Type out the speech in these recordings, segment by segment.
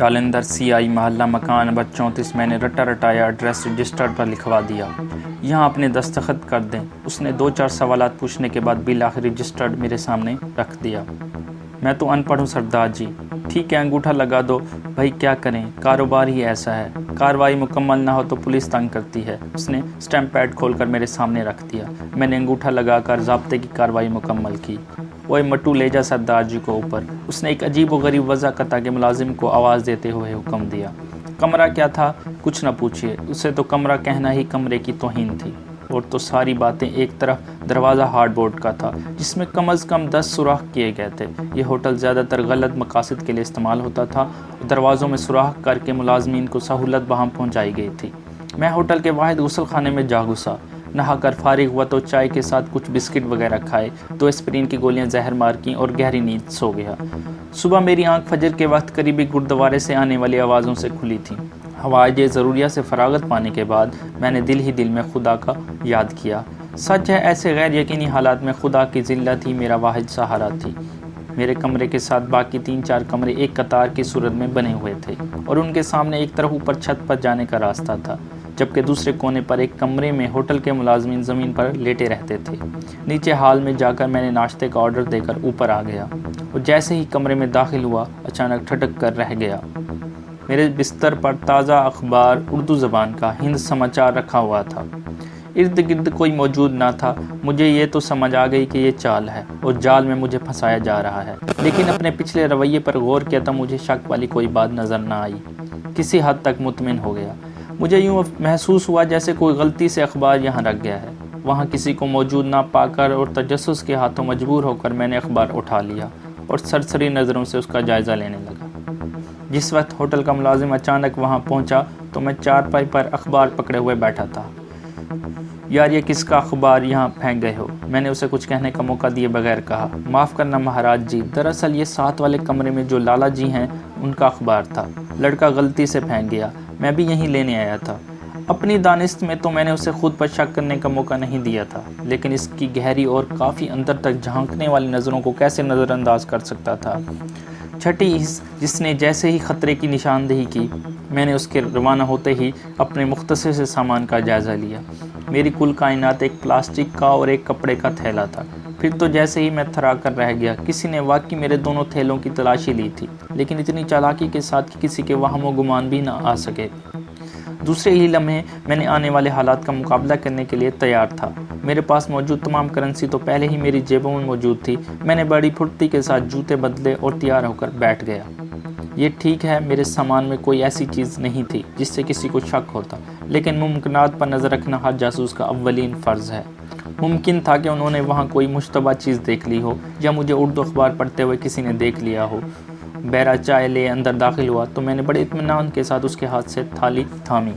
Jalandhar CI मोहल्ला मकान number 34 मैंने रटा रटाया एड्रेस रजिस्टर पर लिखवा दिया। यहाँ अपने दस्तखत कर दें। उसने 2-4 सवालात पूछने के बाद बिल आखिर रजिस्टर्ड मेरे सामने रख दिया। मैं तो अनपढ़ हूँ सरदार जी। ठीक है, अंगूठा लगा दो। भाई क्या करें, कारोबार ही ऐसा है। कार्रवाई मुकम्मल ना हो तो पुलिस तंग करती है। उसने स्टैम्प पैड खोलकर मेरे सामने रख दिया। मैंने अंगूठा लगाकर ज़ाब्ते की कार्रवाई मुकम्मल की। ओए मट्टू ले जा सरदार जी को ऊपर। उसने एक अजीब व गरीब वज़ाक़ता के मुलाजिम को आवाज़ देते हुए हुक्म दिया। कमरा क्या था, कुछ न पूछिए। उसे तो कमरा कहना ही कमरे की तौहीन थी। और तो सारी बातें, एक तरफ दरवाज़ा हार्डबोर्ड का था जिसमें कम अज़ कम 10 सुराख किए गए थे। ये होटल ज़्यादातर गलत मकासद के लिए इस्तेमाल होता था। दरवाज़ों में सुराख करके मुलाजमीन को सहूलत बहाम पहुँचाई गई थी। मैं होटल के वाहिद गुसल खाने में जा घुसा। नहा कर फारिग हुआ तो चाय के साथ कुछ बिस्किट वगैरह खाए, 2 एस्पिरिन की गोलियां जहर मार की और गहरी नींद सो गया। सुबह मेरी आंख फजर के वक्त करीबी गुरुद्वारे से आने वाली आवाज़ों से खुली थी। हवाए ज़रूरिया से फरागत पाने के बाद मैंने दिल ही दिल में खुदा का याद किया। सच है, ऐसे गैर यकीनी हालात में खुदा की जिल्लत ही मेरा वाहिद सहारा थी। मेरे कमरे के साथ बाकी 3-4 कमरे एक कतार की सूरत में बने हुए थे और उनके सामने एक तरफ ऊपर छत पर जाने का रास्ता था, जबकि दूसरे कोने पर एक कमरे में होटल के मुलाजमीन ज़मीन पर लेटे रहते थे। नीचे हाल में जाकर मैंने नाश्ते का ऑर्डर देकर ऊपर आ गया और जैसे ही कमरे में दाखिल हुआ अचानक ठटक कर रह गया। मेरे बिस्तर पर ताज़ा अखबार उर्दू ज़बान का हिंद समाचार रखा हुआ था। इर्द गिर्द कोई मौजूद ना था। मुझे ये तो समझ आ गई कि ये चाल है और जाल में मुझे फंसाया जा रहा है, लेकिन अपने पिछले रवैये पर गौर किया तो मुझे शक वाली कोई बात नज़र ना आई। किसी हद तक मुतमिन हो गया। मुझे यूँ महसूस हुआ जैसे कोई गलती से अखबार यहाँ रख गया है। वहाँ किसी को मौजूद ना पाकर और तजस्सुस के हाथों मजबूर होकर मैंने अखबार उठा लिया और सरसरी नज़रों से उसका जायज़ा लेने लगा। जिस वक्त होटल का मुलाजिम अचानक वहाँ पहुँचा तो मैं चारपाई पर अखबार पकड़े हुए बैठा था। यार, ये किसका अखबार यहाँ फेंक गए हो? मैंने उसे कुछ कहने का मौका दिए बगैर कहा। माफ़ करना महाराज जी, दरअसल ये साथ वाले कमरे में जो लाला जी हैं उनका अखबार था। लड़का गलती से फेंक गया, मैं भी यहीं लेने आया था। अपनी दानिश्त में तो मैंने उसे खुद पर शक करने का मौका नहीं दिया था, लेकिन इसकी गहरी और काफ़ी अंदर तक झांकने वाली नज़रों को कैसे नज़रअंदाज कर सकता था। छठी हिस्स जिसने जैसे ही ख़तरे की निशानदेही की, मैंने उसके रवाना होते ही अपने मुख्तसर से सामान का जायज़ा लिया। मेरी कुल कायनात एक प्लास्टिक का और एक कपड़े का थैला था। फिर तो जैसे ही मैं थरा कर रह गया। किसी ने वाकई मेरे दोनों थैलों की तलाशी ली थी, लेकिन इतनी चालाकी के साथ कि किसी के वहम व गुमान भी ना आ सके। दूसरे ही लम्हे मैंने आने वाले हालात का मुकाबला करने के लिए तैयार था। मेरे पास मौजूद तमाम करेंसी तो पहले ही मेरी जेबों में मौजूद थी। मैंने बड़ी फुर्ती के साथ जूते बदले और तैयार होकर बैठ गया। ये ठीक है, मेरे सामान में कोई ऐसी चीज़ नहीं थी जिससे किसी को शक होता, लेकिन मुमकिनात पर नज़र रखना हर जासूस का अव्वलीन फ़र्ज़ है। मुमकिन था कि उन्होंने वहाँ कोई मुश्तबा चीज़ देख ली हो या मुझे उर्दू अखबार पढ़ते हुए किसी ने देख लिया हो। बहरा चाय ले अंदर दाखिल हुआ तो मैंने बड़े इत्मीनान के साथ उसके हाथ से थाली थामी।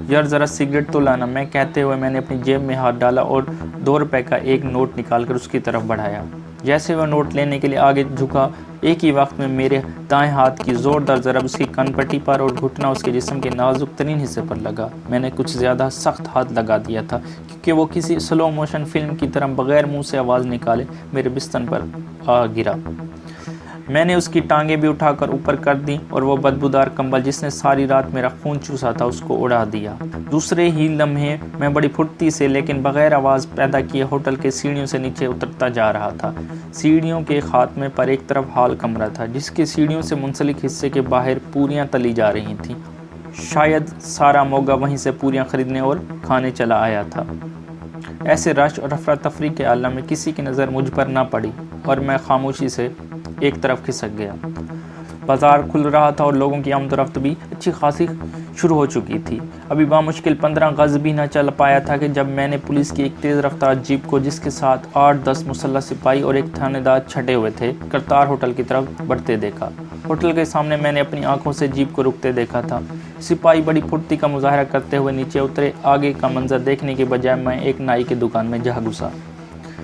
यार ज़रा सिगरेट तो लाना, मैं कहते हुए मैंने अपनी जेब में हाथ डाला और 2 रुपए का एक नोट निकालकर उसकी तरफ बढ़ाया। जैसे वह नोट लेने के लिए आगे झुका, एक ही वक्त में मेरे दाएं हाथ की ज़ोरदार ज़रब उसकी कनपट्टी पर और घुटना उसके जिस्म के नाजुक तरीन हिस्से पर लगा। मैंने कुछ ज़्यादा सख्त हाथ लगा दिया था क्योंकि वो किसी स्लो मोशन फिल्म की तरह बग़ैर मुंह से आवाज़ निकाले मेरे बिस्तर पर आ गिरा। मैंने उसकी टांगें भी उठाकर ऊपर कर दी और वो बदबूदार कंबल जिसने सारी रात मेरा खून चूसा था उसको उड़ा दिया। दूसरे ही लम्हे मैं बड़ी फुर्ती से लेकिन बग़ैर आवाज़ पैदा किए होटल के सीढ़ियों से नीचे उतरता जा रहा था। सीढ़ियों के खात्मे पर एक तरफ हॉल कमरा था जिसके सीढ़ियों से मुंसलिक हिस्से के बाहर पूरियाँ तली जा रही थीं। शायद सारा मोगा वहीं से पूरियाँ खरीदने और खाने चला आया था। ऐसे रश और अफरा तफरी के आलम में किसी की नज़र मुझ पर ना पड़ी और मैं खामोशी से एक तरफ खिसक गया। बाज़ार खुल रहा था और लोगों की आमदोरफ्त भी अच्छी खासी शुरू हो चुकी थी। अभी बामुश्किल 15 गज़ भी न चल पाया था कि जब मैंने पुलिस की एक तेज़ रफ्तार जीप को, जिसके साथ 8-10 मुसल्लह सिपाही और एक थानेदार छटे हुए थे, करतार होटल की तरफ बढ़ते देखा। होटल के सामने मैंने अपनी आंखों से जीप को रुकते देखा था। सिपाही बड़ी फुर्ती का मुजाहरा करते हुए नीचे उतरे। आगे का मंजर देखने के बजाय मैं एक नाई की दुकान में जा घुसा।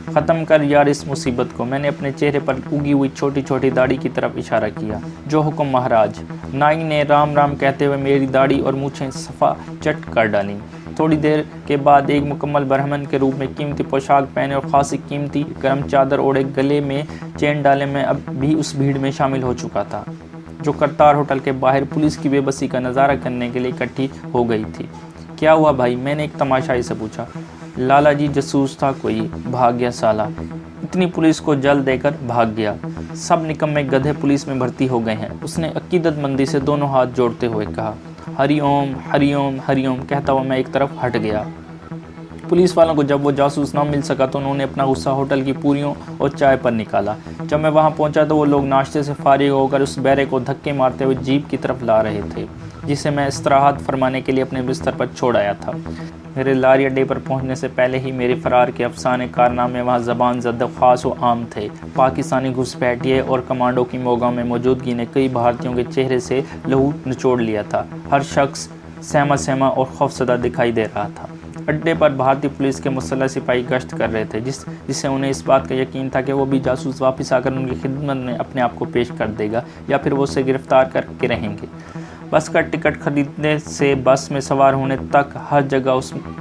ख़त्म कर यार इस मुसीबत को, मैंने अपने चेहरे पर उगी हुई छोटी छोटी दाढ़ी की तरफ इशारा किया। जो हुक्म महाराज। नाई ने राम राम कहते हुए मेरी दाढ़ी और मूछें सफ़ा चट कर डाली। थोड़ी देर के बाद एक मुकम्मल ब्राह्मण के रूप में कीमती पोशाक पहने और खासी कीमती गर्म चादर ओढ़े, गले में चेन डाले मैं अब भी उस भीड़ में शामिल हो चुका था। جو کرتار ہوٹل کے باہر پولیس کی بے بسی کا نظارہ کرنے کے لیے اکٹھی ہو گئی تھی۔ کیا ہوا بھائی؟ میں نے ایک تماشائی سے پوچھا۔ لالا جی جاسوس تھا کوئی، بھاگ گیا سالا، اتنی پولیس کو جل دے کر بھاگ گیا، سب نکمے گدھے پولیس میں بھرتی ہو گئے ہیں، اس نے عقیدت مندی سے دونوں ہاتھ جوڑتے ہوئے کہا۔ ہری اوم ہری اوم ہری اوم کہتا ہوا میں ایک طرف ہٹ گیا۔ پولیس والوں کو جب وہ جاسوس نہ مل سکا تو انہوں نے اپنا غصہ ہوٹل کی پوریوں اور چائے پر نکالا۔ جب میں وہاں پہنچا تو وہ لوگ ناشتے سے فارغ ہو کر اس بیرے کو دھکے مارتے ہوئے جیپ کی طرف لا رہے تھے جسے میں استراحت فرمانے کے لیے اپنے بستر پر چھوڑ آیا تھا۔ میرے لاری اڈے پر پہنچنے سے پہلے ہی میرے فرار کے افسانے کارنامے وہاں زبان زد خاص و عام تھے۔ پاکستانی گھسپیٹیے اور کمانڈو کی موگوں میں موجودگی نے کئی بھارتیوں کے چہرے سے لہو نچوڑ لیا تھا۔ ہر شخص سہما سہما اور خوفزدہ دکھائی دے رہا تھا۔ اڈے پر بھارتی پولیس کے مسلح سپاہی گشت کر رہے تھے جس سے انہیں اس بات کا یقین تھا کہ وہ بھی جاسوس واپس آ کر ان کی خدمت میں اپنے آپ کو پیش کر دے گا یا پھر وہ اسے گرفتار کر کے رہیں گے۔ بس کا ٹکٹ خریدنے سے بس میں سوار ہونے تک ہر جگہ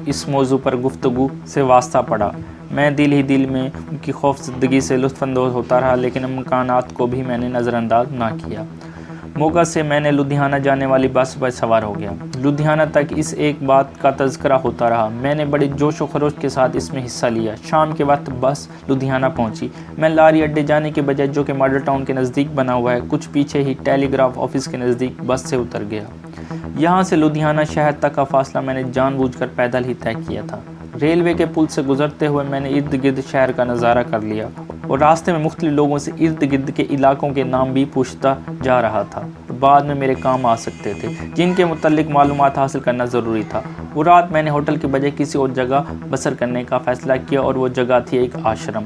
اس موضوع پر گفتگو سے واسطہ پڑا۔ میں دل ہی دل میں ان کی خوف زدگی سے لطف اندوز ہوتا رہا، لیکن امکانات کو بھی میں نے نظر انداز نہ کیا۔ موگا سے میں نے لدھیانہ جانے والی بس پر سوار ہو گیا۔ لدھیانہ تک اس ایک بات کا تذکرہ ہوتا رہا۔ میں نے بڑے جوش و خروش کے ساتھ اس میں حصہ لیا۔ شام کے وقت بس لدھیانہ پہنچی۔ میں لاری اڈے جانے کے بجائے جو کہ ماڈل ٹاؤن کے نزدیک بنا ہوا ہے کچھ پیچھے ہی ٹیلی گراف آفس کے نزدیک بس سے اتر گیا۔ یہاں سے لدھیانہ شہر تک کا فاصلہ میں نے جان بوجھ کر پیدل ہی طے کیا تھا۔ ریلوے کے پل سے گزرتے ہوئے میں نے ارد گرد شہر کا نظارہ کر لیا اور راستے میں مختلف لوگوں سے ارد گرد کے علاقوں کے نام بھی پوچھتا جا رہا تھا بعد میں میرے کام آ سکتے تھے، جن کے متعلق معلومات حاصل کرنا ضروری تھا۔ وہ رات میں نے ہوٹل کے بجائے کسی اور جگہ بسر کرنے کا فیصلہ کیا اور وہ جگہ تھی ایک آشرم۔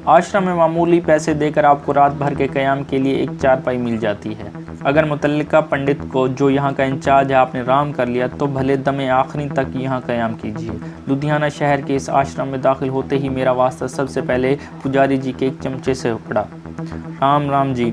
آشرم میں معمولی پیسے دے کر آپ کو رات بھر کے قیام کے لیے ایک چارپائی مل جاتی ہے۔ اگر متعلقہ پنڈت کو جو یہاں کا انچارج ہے آپ نے رام کر لیا تو بھلے دم آخری تک یہاں قیام کیجیے۔ لدھیانہ شہر کے اس آشرم میں داخل ہوتے ہی میرا واسطہ سب سے پہلے پجاری جی کے ایک چمچے سے پڑا۔ رام رام جی،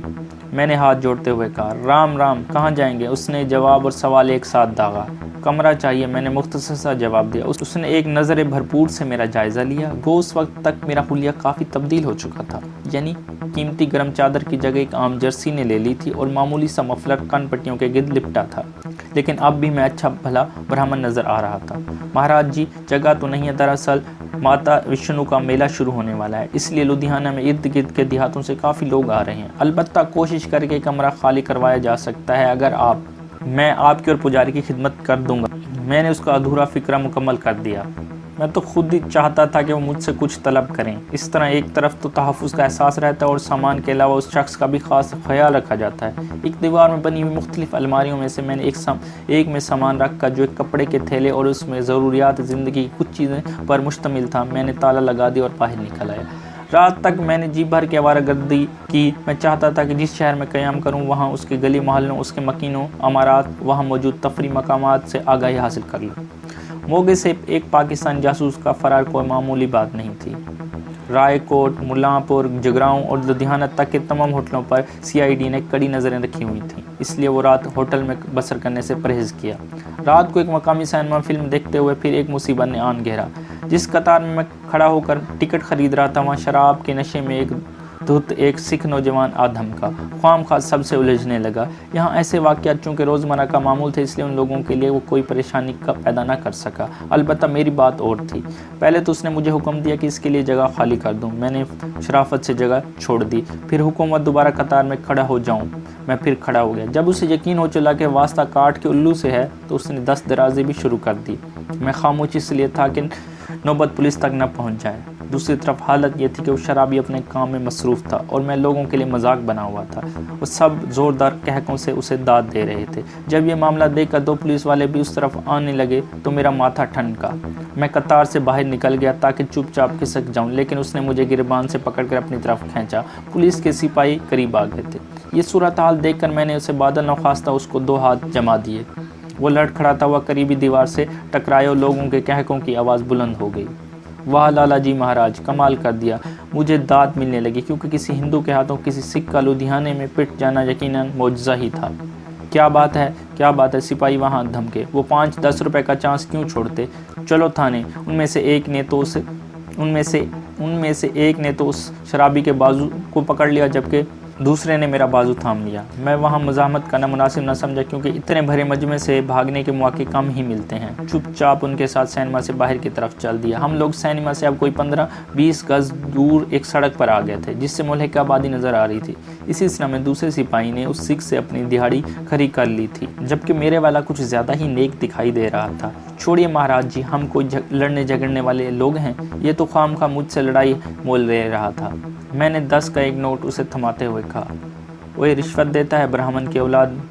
میں نے ہاتھ جوڑتے ہوئے کہا۔ رام رام، کہاں جائیں گے؟ اس نے جواب اور سوال ایک ساتھ داغا۔ کمرہ چاہیے، میں نے مختصر سا جواب دیا۔ اس نے ایک نظر بھرپور سے میرا جائزہ لیا۔ گو اس وقت تک میرا حلیہ کافی تبدیل ہو چکا تھا، یعنی قیمتی گرم چادر کی جگہ ایک عام جرسی نے لے لی تھی اور معمولی سا مفلر کن پٹیوں کے گرد لپٹا تھا، لیکن اب بھی میں اچھا بھلا برہمن نظر آ رہا تھا۔ مہاراج جی، جگہ تو نہیں ہے، دراصل ماتا وشنو کا میلہ شروع ہونے والا ہے، اس لیے لدھیانہ میں ارد گرد کے دیہاتوں سے کافی لوگ آ رہے ہیں۔ البتہ کوشش کر کے کمرہ خالی کروایا جا سکتا ہے اگر میں آپ کی اور پجاری کی خدمت کر دوں گا۔ میں نے اس کا ادھورا فکرہ مکمل کر دیا۔ میں تو خود ہی چاہتا تھا کہ وہ مجھ سے کچھ طلب کریں۔ اس طرح ایک طرف تو تحفظ کا احساس رہتا ہے اور سامان کے علاوہ اس شخص کا بھی خاص خیال رکھا جاتا ہے۔ ایک دیوار میں بنی ہوئی مختلف الماریوں میں سے میں نے ایک میں سامان رکھ کر جو ایک کپڑے کے تھیلے اور اس میں ضروریات زندگی کی کچھ چیزیں پر مشتمل تھا، میں نے تالا لگا دیا اور باہر نکل آیا۔ رات تک میں نے جی بھر کے آوارہ گردی کی۔ میں چاہتا تھا کہ جس شہر میں قیام کروں وہاں اس کے گلی محلوں، اس کے مکینوں، عمارات، وہاں موجود تفریح مقامات سے آگاہی حاصل کر لوں۔ موگے سے ایک پاکستانی جاسوس کا فرار کوئی معمولی بات نہیں تھی۔ رائے کوٹ، ملا پور، جگراؤں اور لدھیانہ تک کے تمام ہوٹلوں پر CID نے کڑی نظریں رکھی ہوئی تھیں، اس لیے وہ رات ہوٹل میں بسر کرنے سے پرہیز کیا۔ رات کو ایک مقامی سینما فلم دیکھتے ہوئے پھر ایک مصیبت نے آن گھیرا۔ جس قطار میں کھڑا ہو کر ٹکٹ خرید رہا تھا وہاں شراب کے نشے میں ایک سکھ نوجوان آدھم کا خواہ خواہ سب سے الجھنے لگا۔ یہاں ایسے واقعات چونکہ روزمرہ کا معمول تھے، اس لیے ان لوگوں کے لیے وہ کوئی پریشانی پیدا نہ کر سکا۔ البتہ میری بات اور تھی۔ پہلے تو اس نے مجھے حکم دیا کہ اس کے لیے جگہ خالی کر دوں۔ میں نے شرافت سے جگہ چھوڑ دی۔ پھر حکومت دوبارہ قطار میں کھڑا ہو جاؤں۔ میں پھر کھڑا ہو گیا۔ جب اسے یقین ہو چلا کہ واسطہ کاٹ کے الو سے ہے تو اس نے دست درازی بھی شروع کر دی۔ میں خاموش اس لیے تھا کہ نوبت پولیس تک نہ پہنچ جائے۔ دوسری طرف حالت یہ تھی کہ وہ شرابی اپنے کام میں مصروف تھا اور میں لوگوں کے لیے مذاق بنا ہوا تھا۔ وہ سب زوردار قہقوں سے اسے داد دے رہے تھے۔ جب یہ معاملہ دیکھ کر 2 پولیس والے بھی اس طرف آنے لگے تو میرا ماتھا ٹھنکا۔ میں قطار سے باہر نکل گیا تاکہ چپ چاپ کھسک جاؤں، لیکن اس نے مجھے گریبان سے پکڑ کر اپنی طرف کھینچا۔ پولیس کے سپاہی قریب آ گئے تھے۔ یہ صورتحال دیکھ کر میں نے اسے بادل نخواستہ اس کو 2 ہاتھ جما دیے۔ وہ لڑکھڑاتا ہوا قریبی دیوار سے ٹکرایا اور لوگوں کے قہقوں کی آواز بلند ہو گئی۔ واہ لالا جی مہاراج، کمال کر دیا۔ مجھے داد ملنے لگی کیونکہ کسی ہندو کے ہاتھوں کسی سکھ کا لدھیانے میں پٹ جانا یقیناً معجزہ ہی تھا۔ کیا بات ہے؟ سپاہی وہاں دھمکے۔ وہ 5-10 روپے کا چانس کیوں چھوڑتے؟ چلو تھانے۔ ان میں سے ایک نے تو اس شرابی کے بازو کو پکڑ لیا، جبکہ दूसरे ने मेरा बाजू थाम लिया। मैं वहाँ मुज़ाहमत करना मुनासिब न समझा क्योंकि इतने भरे मजमे से भागने के मौके कम ही मिलते हैं। चुपचाप उनके साथ सिनेमा से बाहर की तरफ चल दिया। हम लोग सिनेमा से अब कोई 15-20 गज दूर एक सड़क पर आ गए थे जिससे मुल्क की आबादी नज़र आ रही थी। इसी सिलसिले में दूसरे सिपाही ने उस सिख से अपनी दिहाड़ी खरी कर ली थी, जबकि मेरे वाला कुछ ज़्यादा ही नेक दिखाई दे रहा था। छोड़िए महाराज जी, हम कोई लड़ने झगड़ने वाले लोग हैं? ये तो खामखा मुझसे लड़ाई मोल ले रहा था। मैंने 10 का एक नोट उसे थमाते हुए कहा। ओए रिश्वत देता है ब्राह्मण की औलाद,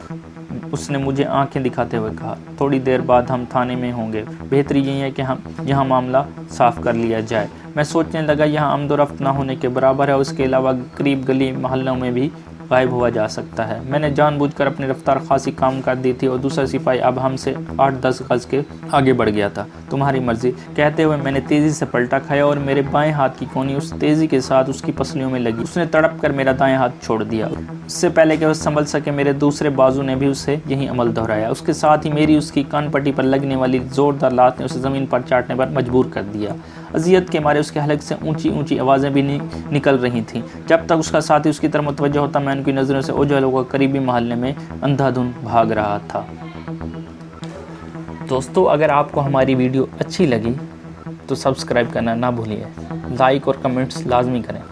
उसने मुझे आंखें दिखाते हुए कहा। थोड़ी देर बाद हम थाने में होंगे, बेहतरी यही है कि हम यहाँ मामला साफ कर लिया जाए। मैं सोचने लगा यहाँ आमदोरफ्त ना होने के बराबर है, उसके अलावा करीब गली मोहल्लों में भी गायब हुआ जा सकता है। मैंने जानबूझकर अपनी रफ्तार खासी कम कर दी थी और दूसरा सिपाही अब हमसे 8-10 गज के आगे बढ़ गया था। तुम्हारी मर्जी, कहते हुए मैंने तेज़ी से पलटा खाया और मेरे बाएं हाथ की कोनी उस तेज़ी के साथ उसकी पसलियों में लगी। उसने तड़प कर मेरा दाएं हाथ छोड़ दिया। उससे पहले कि वो संभल सके मेरे दूसरे बाजू ने भी उससे यही अमल दोहराया। उसके साथ ही मेरी उसकी कान पट्टी पर लगने वाली ज़ोरदार लात ने उसे ज़मीन पर चाटने पर मजबूर कर दिया। अजियत के मारे उसके हलक से ऊंची ऊंची आवाज़ें भी निकल रही थीं। जब तक उसका साथी उसकी तरफ मुतवज्जो होता, मैं उनकी नज़रों से ओझल होकर करीबी मोहल्ले में अंधाधुंध भाग रहा था। दोस्तों, अगर आपको हमारी वीडियो अच्छी लगी तो सब्सक्राइब करना ना भूलिए, लाइक और कमेंट्स लाजमी करें।